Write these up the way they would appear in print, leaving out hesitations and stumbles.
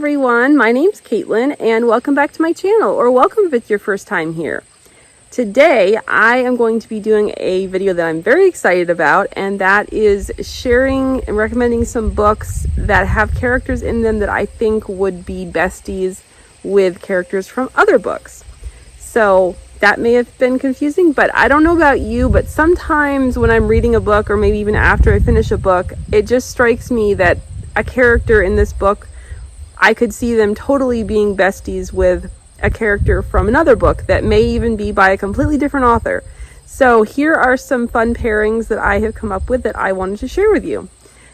everyone, my name's Caitlin and welcome back to my channel, or welcome if it's your first time here. Today I am going to be doing a video that I'm very excited about, and that is sharing and recommending some books that have characters in them that I think would be besties with characters from other books. So that may have been confusing, but I don't know about you, but sometimes when I'm reading a book, or maybe even after I finish a book, it just strikes me that a character in this book, I could see them totally being besties with a character from another book that may even be by a completely different author. So here are some fun pairings that I have come up with that I wanted to share with you.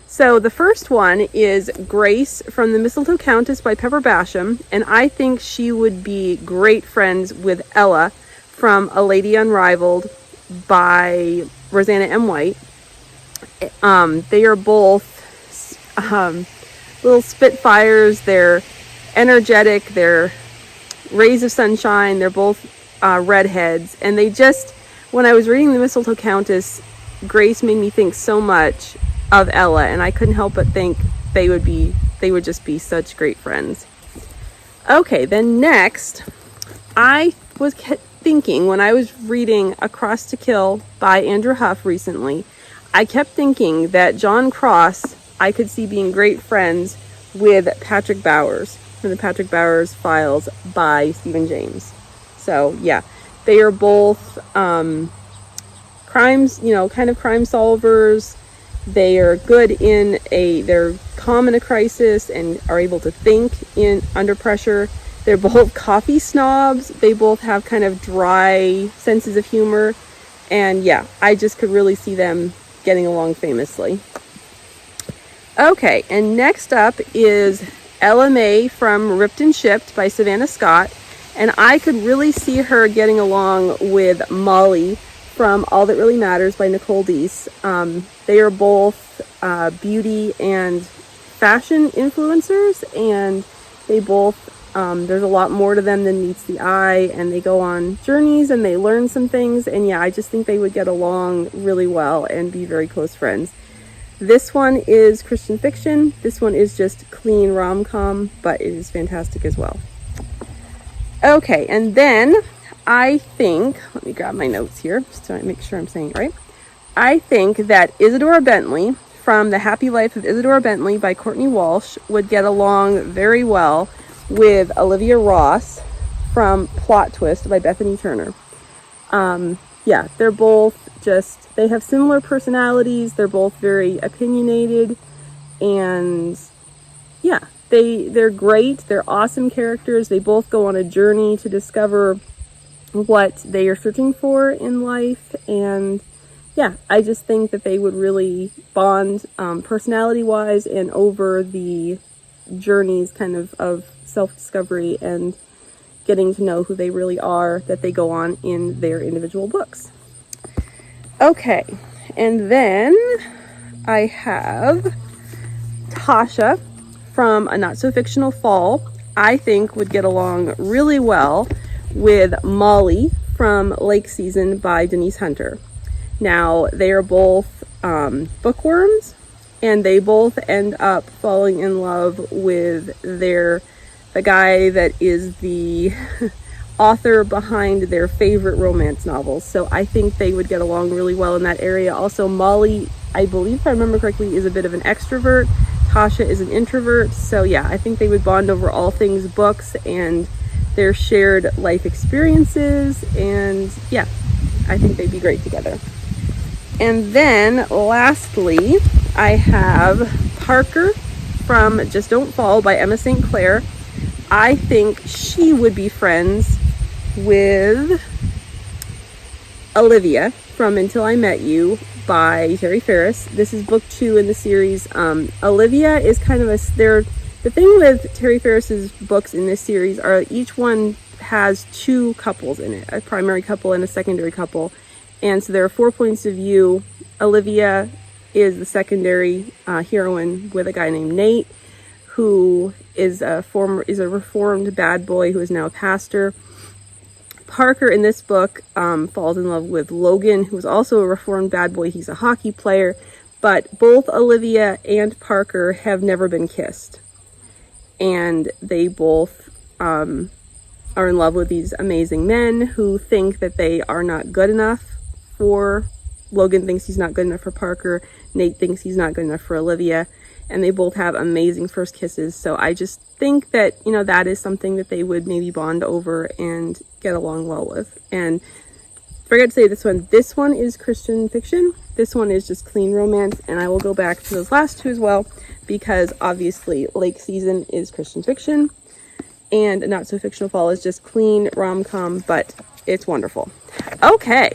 So the first one is Grace from The Mistletoe Countess by Pepper Basham, and I think she would be great friends with Ella from A Lady Unrivaled by Rosanna M. White. They are both little spitfires. They're energetic, they're rays of sunshine, they're both redheads, and they just, when I was reading The Mistletoe Countess, Grace made me think so much of Ella, and I couldn't help but think they would just be such great friends. Okay, then next, I was thinking when I was reading Across to Kill by Andrew Huff recently, I kept thinking that John Cross I could see being great friends with Patrick Bowers from the Patrick Bowers Files by Stephen James. So yeah, they are both crimes, kind of crime solvers. They are good they're calm in a crisis and are able to think under pressure. They're both coffee snobs. They both have kind of dry senses of humor. And yeah, I just could really see them getting along famously. Okay, and next up is Ella May from Ripped and Shipped by Savannah Scott, and I could really see her getting along with Molly from All That Really Matters by Nicole Deese. They are both beauty and fashion influencers, and they both, there's a lot more to them than meets the eye, and they go on journeys and they learn some things, and yeah, I just think they would get along really well and be very close friends. This one is Christian fiction. This one is just clean rom-com, but it is fantastic as well. Okay, and then I think, let me grab my notes here just to make sure I'm saying it right. I think that Isadora Bentley from The Happy Life of Isadora Bentley by Courtney Walsh would get along very well with Olivia Ross from Plot Twist by Bethany Turner. Yeah, they're both they have similar personalities. They're both very opinionated, and yeah, they're great. They're awesome characters. They both go on a journey to discover what they are searching for in life, and yeah, I just think that they would really bond personality wise and over the journeys kind of self-discovery and getting to know who they really are that they go on in their individual books. Okay, and then I have Tasha from A Not So Fictional Fall. I think would get along really well with Molly from Lake Season by Denise Hunter. Now, they are both bookworms, and they both end up falling in love with the guy that is the author behind their favorite romance novels. So I think they would get along really well in that area. Also, Molly, I believe if I remember correctly, is a bit of an extrovert. Tasha is an introvert. So yeah, I think they would bond over all things books and their shared life experiences. And yeah, I think they'd be great together. And then lastly, I have Parker from Just Don't Fall by Emma St. Clair. I think she would be friends with Olivia from Until I Met You by Terry Ferris. This is book 2 in the series. Olivia is kind of the thing with Terry Ferris's books in this series are each one has 2 couples in it, a primary couple and a secondary couple. And so there are 4 points of view. Olivia is the secondary heroine with a guy named Nate, who is a reformed bad boy who is now a pastor. Parker in this book falls in love with Logan, who is also a reformed bad boy. He's a hockey player, but both Olivia and Parker have never been kissed. and they both are in love with these amazing men who think that they are not good enough for Logan. Thinks he's not good enough for Parker. Nate thinks he's not good enough for Olivia, and they both have amazing first kisses. So I just think that, you know, that is something that they would maybe bond over and get along well with. And forgot to say this one is Christian fiction. This one is just clean romance, and I will go back to those last two as well, because obviously Lake Season is Christian fiction and Not So Fictional Fall is just clean rom-com, but it's wonderful. Okay,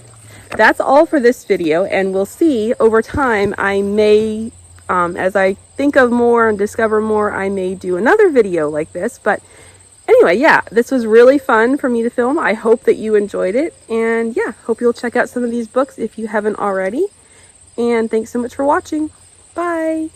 that's all for this video, and we'll see over time. I may, as I think of more and discover more, I may do another video like this. But anyway, yeah, this was really fun for me to film. I hope that you enjoyed it, and yeah, hope you'll check out some of these books if you haven't already. And thanks so much for watching. Bye.